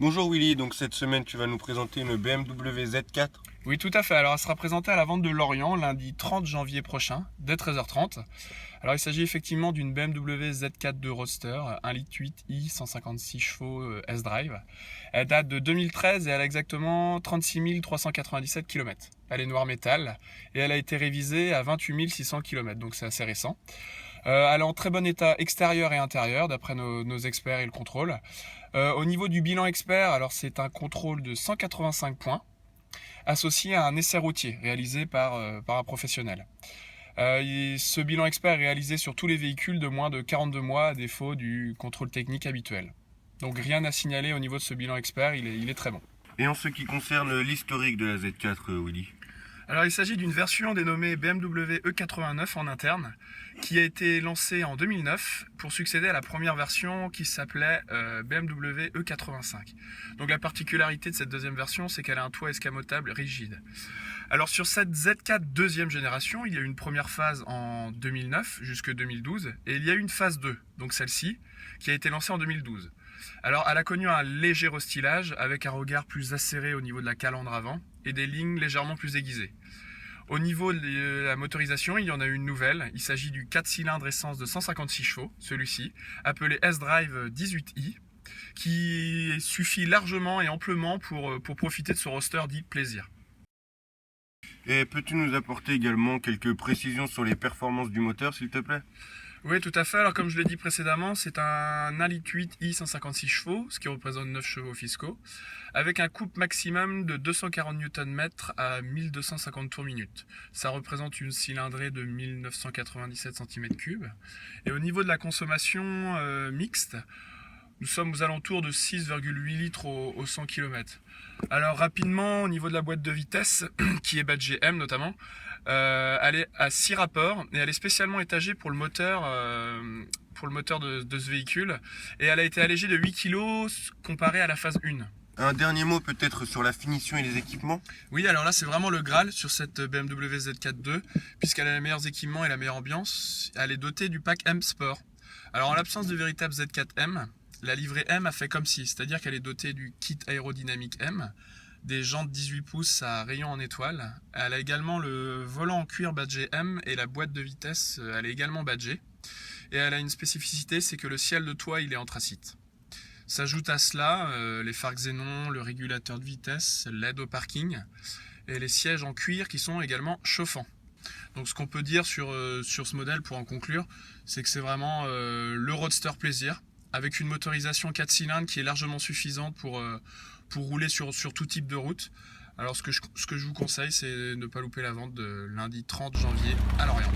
Bonjour Willy, donc cette semaine tu vas nous présenter une BMW Z4. Oui, tout à fait. Alors, elle sera présentée à la vente de Lorient lundi 30 janvier prochain, dès 13h30. Alors, il s'agit effectivement d'une BMW Z4 de Roadster, 1,8 litre 156 chevaux S-Drive. Elle date de 2013 et elle a exactement 36 397 km. Elle est noire métal et elle a été révisée à 28 600 km, donc c'est assez récent. Elle est en très bon état extérieur et intérieur, d'après nos experts et le contrôle. Au niveau du bilan expert, alors c'est un contrôle de 185 points, associé à un essai routier réalisé par un professionnel. Ce bilan expert est réalisé sur tous les véhicules de moins de 42 mois à défaut du contrôle technique habituel. Donc rien à signaler au niveau de ce bilan expert, il est très bon. Et en ce qui concerne l'historique de la Z4, Willy? Alors il s'agit d'une version dénommée BMW E89 en interne, qui a été lancée en 2009 pour succéder à la première version qui s'appelait BMW E85. Donc la particularité de cette deuxième version, c'est qu'elle a un toit escamotable rigide. Alors sur cette Z4 deuxième génération, il y a eu une première phase en 2009 jusque 2012, et il y a eu une phase 2, donc celle-ci, qui a été lancée en 2012. Alors elle a connu un léger restylage avec un regard plus acéré au niveau de la calandre avant et des lignes légèrement plus aiguisées. Au niveau de la motorisation, il y en a une nouvelle. Il s'agit du 4 cylindres essence de 156 chevaux, celui-ci, appelé S-Drive 18i, qui suffit largement et amplement pour profiter de ce roadster dit plaisir. Et peux-tu nous apporter également quelques précisions sur les performances du moteur, s'il te plaît? Oui, tout à fait. Alors, comme je l'ai dit précédemment, c'est un 1,8 litre 156 chevaux, ce qui représente 9 chevaux fiscaux, avec un couple maximum de 240 Nm à 1250 tours minute. Ça représente une cylindrée de 1997 cm3. Et au niveau de la consommation mixte, nous sommes aux alentours de 6,8 litres au 100 km. Alors rapidement, au niveau de la boîte de vitesse, qui est badgée M notamment, elle est à 6 rapports et elle est spécialement étagée pour le moteur de ce véhicule. Et elle a été allégée de 8 kg comparée à la phase 1. Un dernier mot peut-être sur la finition et les équipements? Oui, alors là c'est vraiment le Graal sur cette BMW Z4 II, puisqu'elle a les meilleurs équipements et la meilleure ambiance. Elle est dotée du pack M Sport. Alors en l'absence de véritable Z4 M, la livrée M a fait comme si, c'est-à-dire qu'elle est dotée du kit aérodynamique M, des jantes 18 pouces à rayons en étoile. Elle a également le volant en cuir badgé M et la boîte de vitesse, elle est également badgée. Et elle a une spécificité, c'est que le ciel de toit, il est anthracite. S'ajoute à cela les phares xénon, le régulateur de vitesse, l'aide au parking et les sièges en cuir qui sont également chauffants. Donc ce qu'on peut dire sur ce modèle pour en conclure, c'est que c'est vraiment le roadster plaisir, avec une motorisation 4 cylindres qui est largement suffisante pour rouler sur tout type de route. Alors ce que je vous conseille, c'est de ne pas louper la vente de lundi 30 janvier à Lorient.